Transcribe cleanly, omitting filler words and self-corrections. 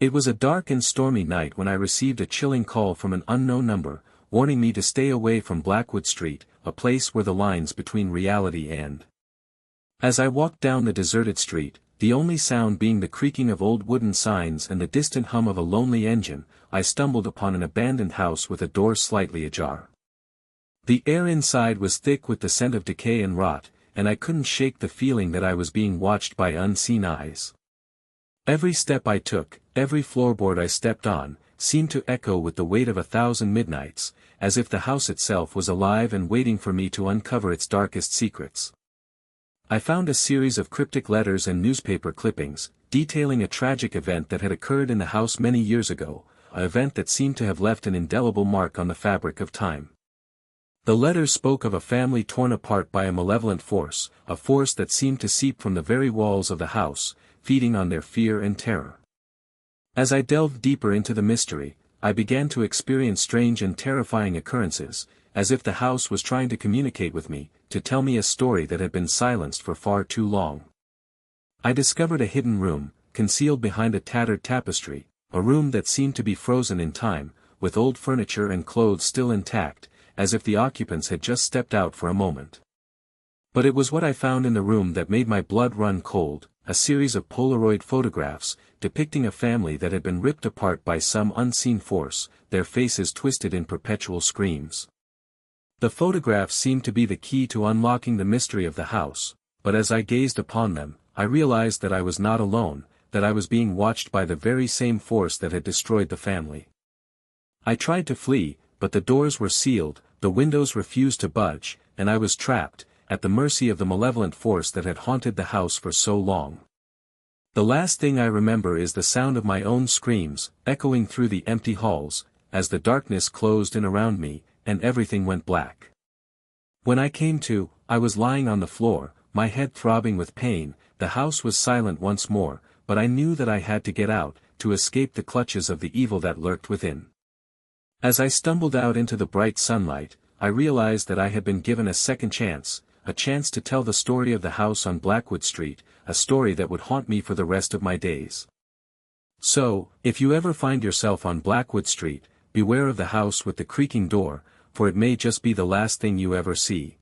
It was a dark and stormy night when I received a chilling call from an unknown number, warning me to stay away from Blackwood Street, a place where the lines between reality end. As I walked down the deserted street, the only sound being the creaking of old wooden signs and the distant hum of a lonely engine, I stumbled upon an abandoned house with a door slightly ajar. The air inside was thick with the scent of decay and rot, and I couldn't shake the feeling that I was being watched by unseen eyes. Every step I took, every floorboard I stepped on, seemed to echo with the weight of 1,000 midnights, as if the house itself was alive and waiting for me to uncover its darkest secrets. I found a series of cryptic letters and newspaper clippings, detailing a tragic event that had occurred in the house many years ago, an event that seemed to have left an indelible mark on the fabric of time. The letters spoke of a family torn apart by a malevolent force, a force that seemed to seep from the very walls of the house, feeding on their fear and terror. As I delved deeper into the mystery, I began to experience strange and terrifying occurrences, as if the house was trying to communicate with me, to tell me a story that had been silenced for far too long. I discovered a hidden room, concealed behind a tattered tapestry, a room that seemed to be frozen in time, with old furniture and clothes still intact, as if the occupants had just stepped out for a moment. But it was what I found in the room that made my blood run cold, a series of Polaroid photographs, depicting a family that had been ripped apart by some unseen force, their faces twisted in perpetual screams. The photographs seemed to be the key to unlocking the mystery of the house, but as I gazed upon them, I realized that I was not alone, that I was being watched by the very same force that had destroyed the family. I tried to flee, but the doors were sealed, the windows refused to budge, and I was trapped, at the mercy of the malevolent force that had haunted the house for so long. The last thing I remember is the sound of my own screams, echoing through the empty halls, as the darkness closed in around me, and everything went black. When I came to, I was lying on the floor, my head throbbing with pain. The house was silent once more, but I knew that I had to get out, to escape the clutches of the evil that lurked within. As I stumbled out into the bright sunlight, I realized that I had been given a second chance, a chance to tell the story of the house on Blackwood Street, a story that would haunt me for the rest of my days. So, if you ever find yourself on Blackwood Street, beware of the house with the creaking door, for it may just be the last thing you ever see.